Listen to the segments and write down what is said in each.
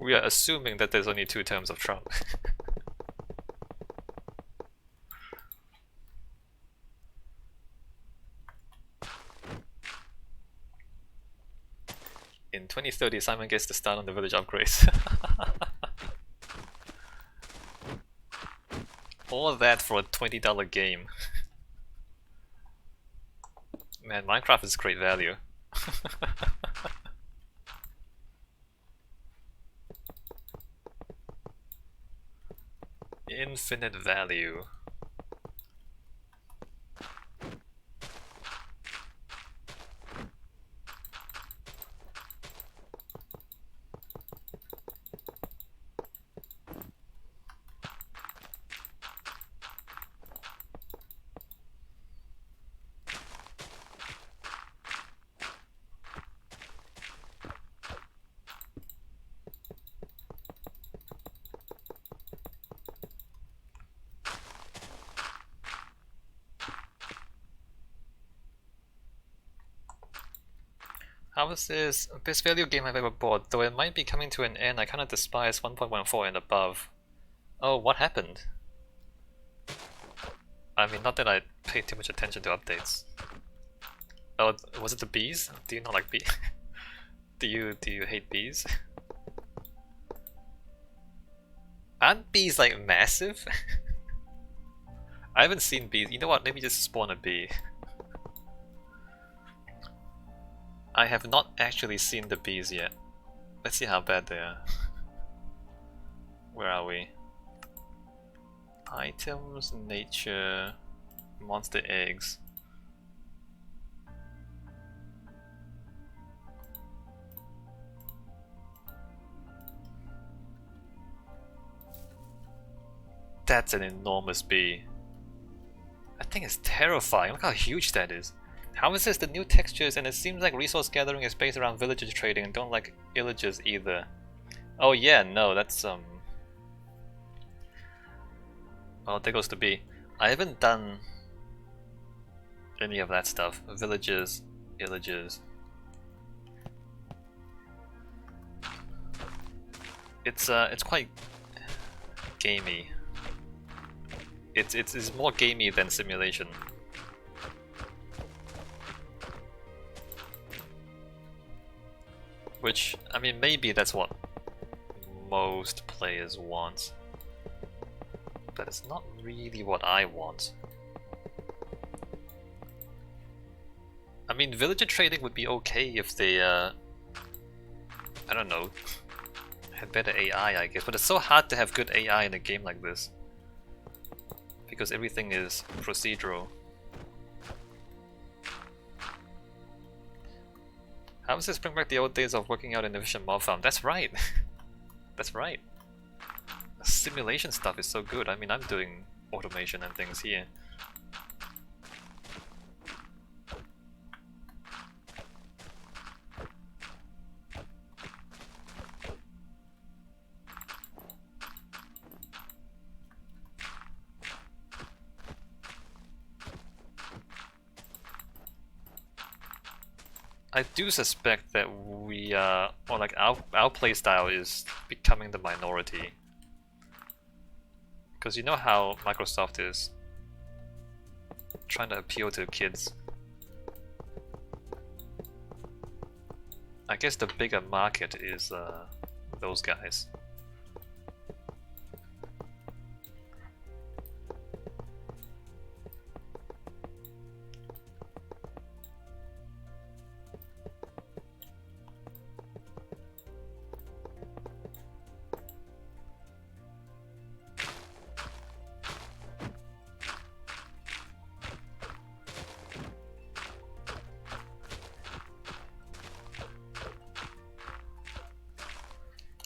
we are assuming that there's only 2 terms of Trump. In 2030, Simon gets to start on the village upgrades. All of that for a $20 game. Man, Minecraft is great value. Infinite value. How is this best value game I've ever bought? Though it might be coming to an end, I kinda despise 1.14 and above. Oh, what happened? I mean, not that I paid too much attention to updates. Oh, was it the bees? Do you not like bees? do you hate bees? Aren't bees like massive? I haven't seen bees. You know what? Let me just spawn a bee. I have not actually seen the bees yet. Let's see how bad they are. Where are we? Items, nature, monster eggs. That's an enormous bee. That thing is terrifying. Look how huge that is. How is this the new textures, and it seems like resource gathering is based around villager trading and don't like illagers either. Oh yeah, no, that's well, there goes the bee. I haven't done any of that stuff. Villages, illagers. It's quite gamey. It's more gamey than simulation. Which, I mean, maybe that's what most players want. But it's not really what I want. I mean, villager trading would be okay if they, I don't know, had better AI, I guess. But it's so hard to have good AI in a game like this. Because everything is procedural. How does this bring back the old days of working out in the efficient mob farm? That's right! That's right. Simulation stuff is so good. I mean, I'm doing automation and things here. I do suspect that we or like our playstyle is becoming the minority. Because you know how Microsoft is trying to appeal to kids. I guess the bigger market is those guys.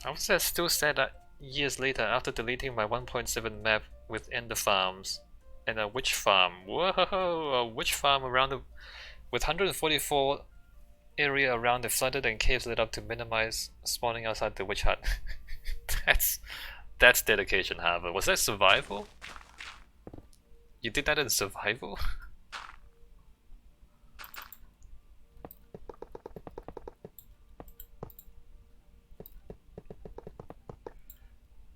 I was still sad that years later, after deleting my 1.7 map with ender farms and a witch farm. Whoa! A witch farm around the, with 144 area around the flooded and caves lit up to minimize spawning outside the witch hut. that's dedication, Harvard. Was that survival? You did that in survival?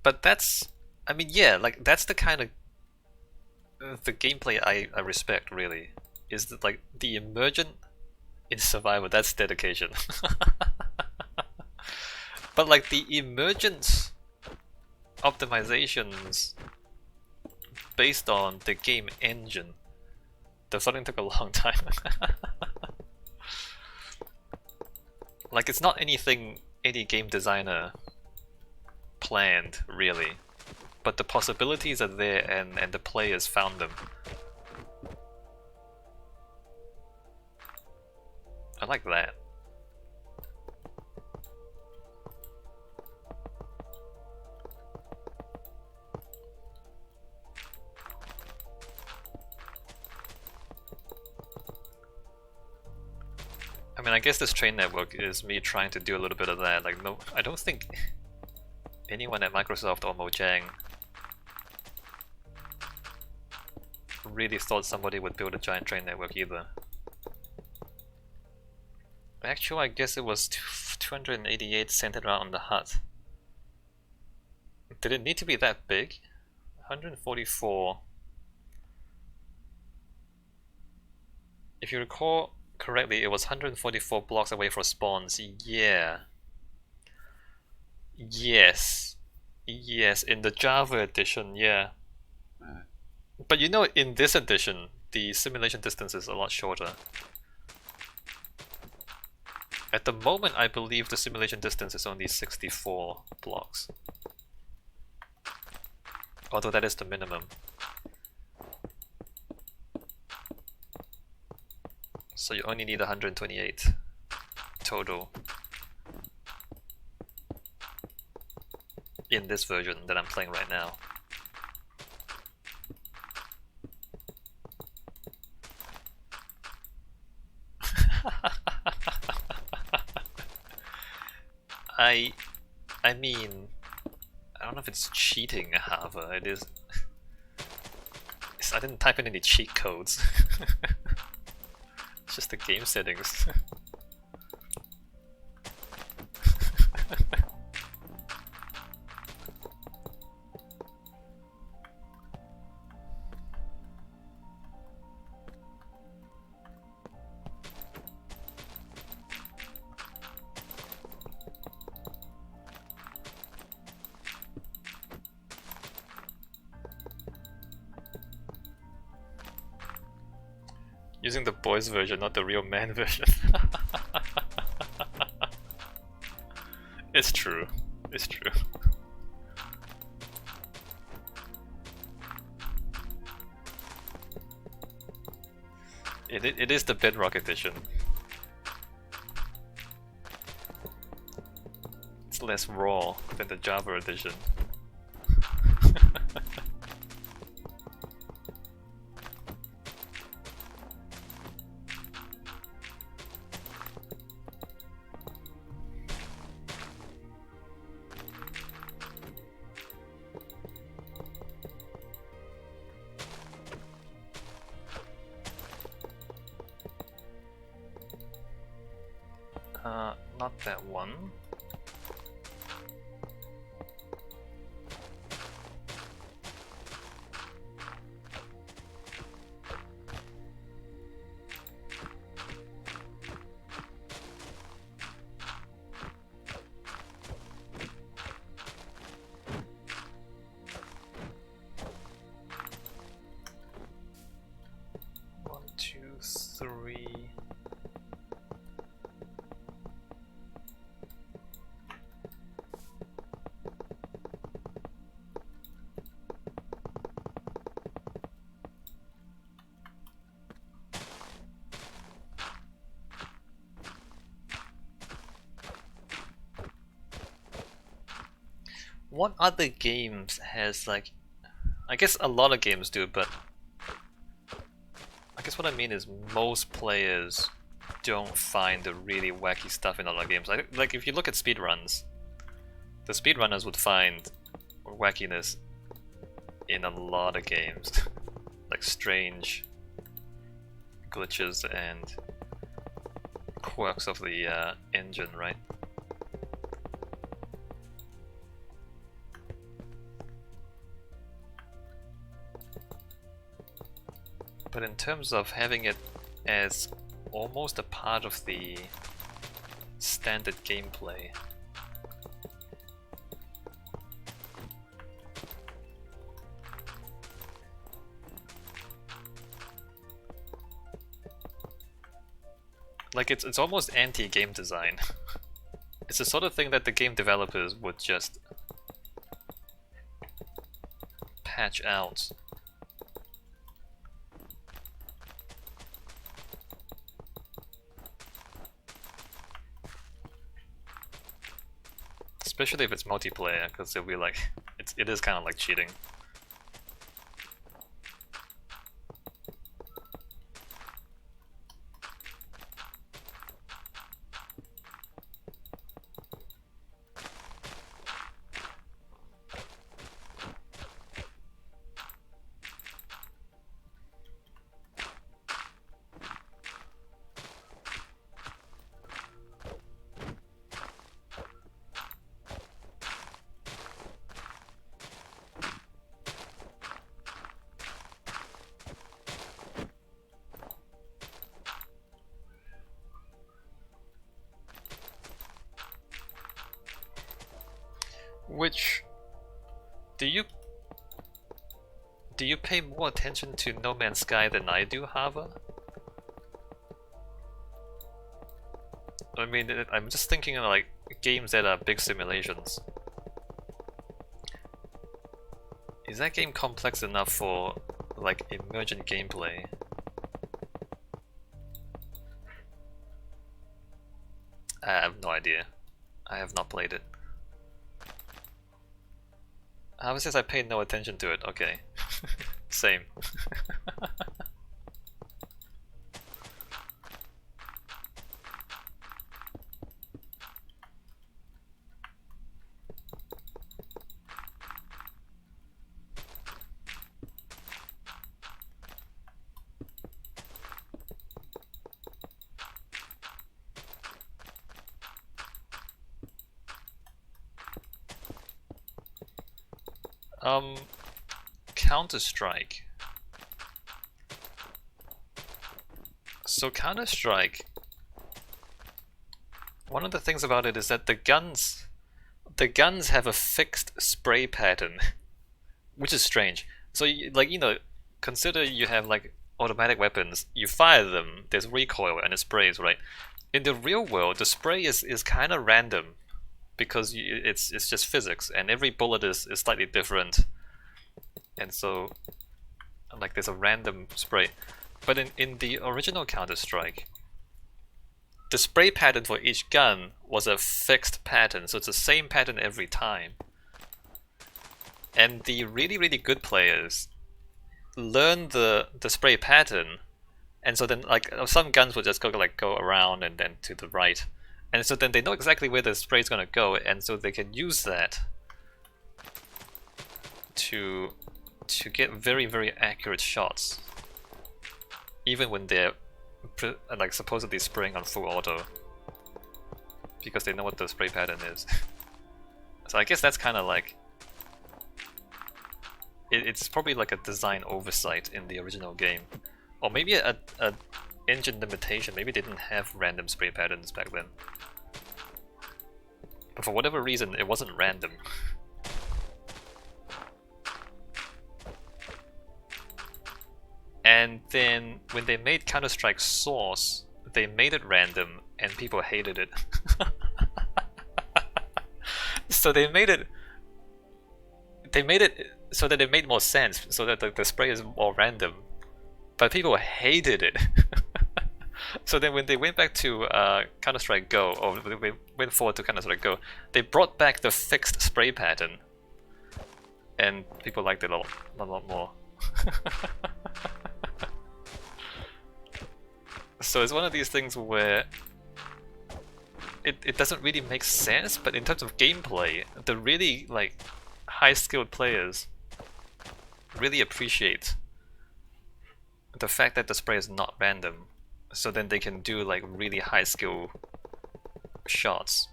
But that's, I mean, yeah, like that's the kind of the gameplay I respect really. Is that like the emergent in survival? That's dedication. But like the emergent optimizations based on the game engine, the something took a long time. Like it's not anything any game designer planned really, but the possibilities are there and the players found them. I like that. I mean, I guess this train network is me trying to do a little bit of that. Like, no, I don't think anyone at Microsoft or Mojang really thought somebody would build a giant train network either. Actually, I guess it was 288 centered around the hut. Did it need to be that big? 144. If you recall correctly, it was 144 blocks away from spawns. Yeah. Yes. Yes, in the Java edition, yeah. But you know, in this edition, the simulation distance is a lot shorter. At the moment, I believe the simulation distance is only 64 blocks. Although that is the minimum. So you only need 128 total in this version that I'm playing right now. I mean, I don't know if it's cheating, however, it is. I didn't type in any cheat codes. It's just the game settings. Using the boys version, not the real man version. It's true. It's true. It is the Bedrock edition. It's less raw than the Java edition. Not that one. One, two, three. What other games has like, I guess a lot of games do, but I guess what I mean is most players don't find the really wacky stuff in a lot of games. Like if you look at speedruns, the speedrunners would find wackiness in a lot of games. Like strange glitches and quirks of the engine, right? But in terms of having it as almost a part of the standard gameplay, like it's almost anti-game design. It's the sort of thing that the game developers would just patch out. Especially if it's multiplayer, because it'll be like, it is kind of like cheating. Which, do you pay more attention to No Man's Sky than I do, Hava? I mean, I'm just thinking of like games that are big simulations. Is that game complex enough for like emergent gameplay? I have no idea. I have not played it. How says I paid no attention to it? Okay. Same. Counter-Strike. So Counter-Strike, one of the things about it is that the guns have a fixed spray pattern, which is strange. So like, you know, consider you have like automatic weapons, you fire them, there's recoil and it sprays, right? In the real world, the spray is kind of random because it's just physics, and every bullet is slightly different. And so, like, there's a random spray. But in the original Counter-Strike, the spray pattern for each gun was a fixed pattern, so it's the same pattern every time. And the really, really good players learn the spray pattern, and so then, like, some guns would just go around and then to the right. And so then they know exactly where the spray is going to go, and so they can use that to get very, very accurate shots, even when they're like supposedly spraying on full auto, because they know what the spray pattern is. So I guess that's kind of like it's probably like a design oversight in the original game, or maybe a engine limitation. Maybe they didn't have random spray patterns back then, but for whatever reason it wasn't random. And then when they made Counter-Strike Source, they made it random and people hated it. So they made it so that it made more sense, so that the spray is more random. But people hated it. So then when they went back to Counter-Strike Go, or they went forward to Counter-Strike Go, they brought back the fixed spray pattern. And people liked it a lot more. So it's one of these things where it doesn't really make sense, but in terms of gameplay, the really like high-skilled players really appreciate the fact that the spray is not random, so then they can do like really high-skill shots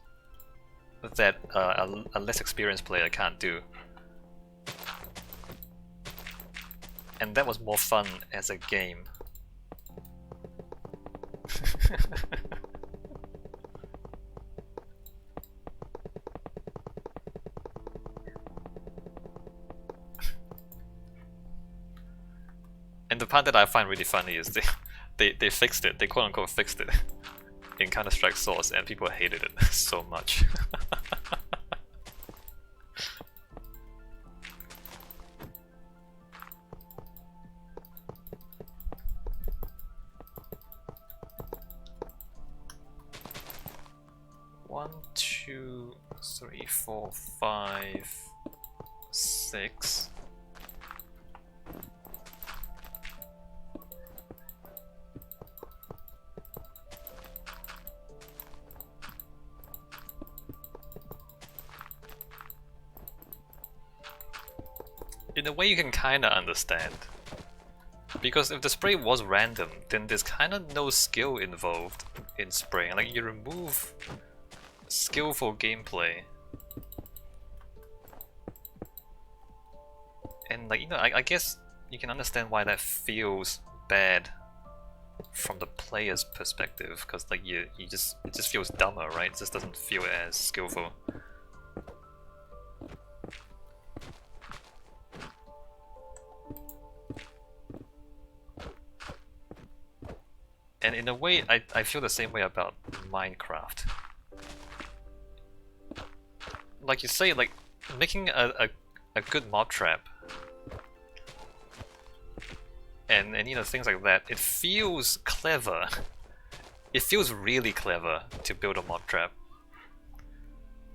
that a less experienced player can't do. And that was more fun as a game. And the part that I find really funny is they fixed it, they quote unquote fixed it in Counter-Strike Source, and people hated it so much. One, two, three, four, 5, 6. In a way you can kinda understand. Because if the spray was random, then there's kinda no skill involved in spraying. Like, you remove skillful gameplay. And like, you know, I guess you can understand why that feels bad from the player's perspective, because like it just feels dumber, right? It just doesn't feel as skillful. And in a way, I feel the same way about Minecraft. Like you say, like, making a good mob trap and you know, things like that, it feels clever. It feels really clever to build a mob trap.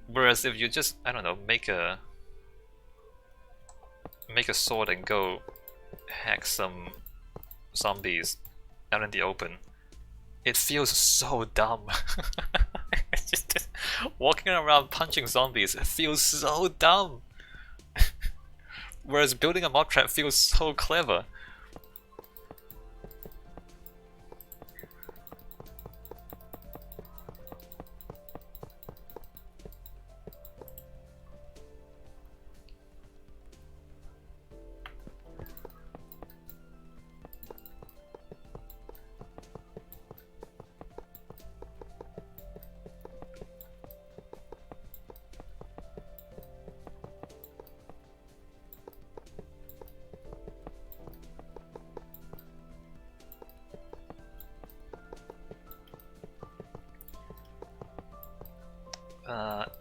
Whereas if you just, I don't know, make a sword and go hack some zombies out in the open, it feels so dumb. It's just walking around punching zombies, it feels so dumb. Whereas building a mob trap feels so clever.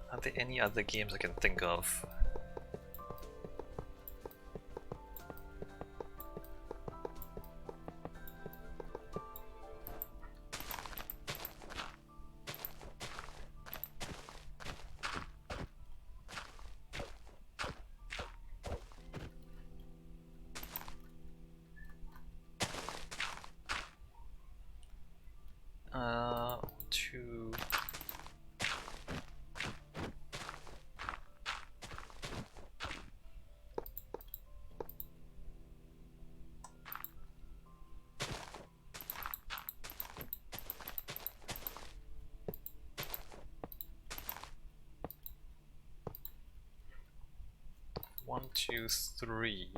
Are there any other games I can think of? Two. One, two, three.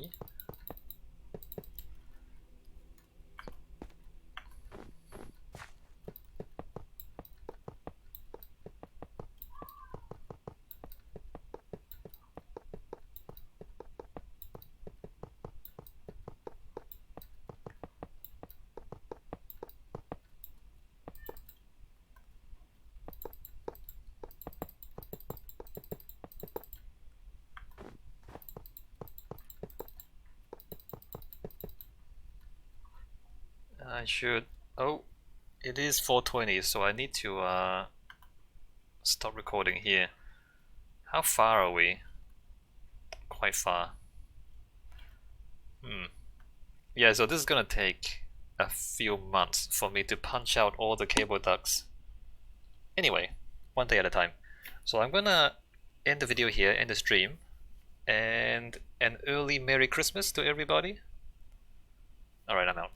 I should. Oh, it is 4:20, so I need to stop recording here. How far are we? Quite far. Yeah, so this is gonna take a few months for me to punch out all the cable ducts. Anyway, one day at a time. So I'm gonna end the video here, end the stream, and an early Merry Christmas to everybody. Alright, I'm out.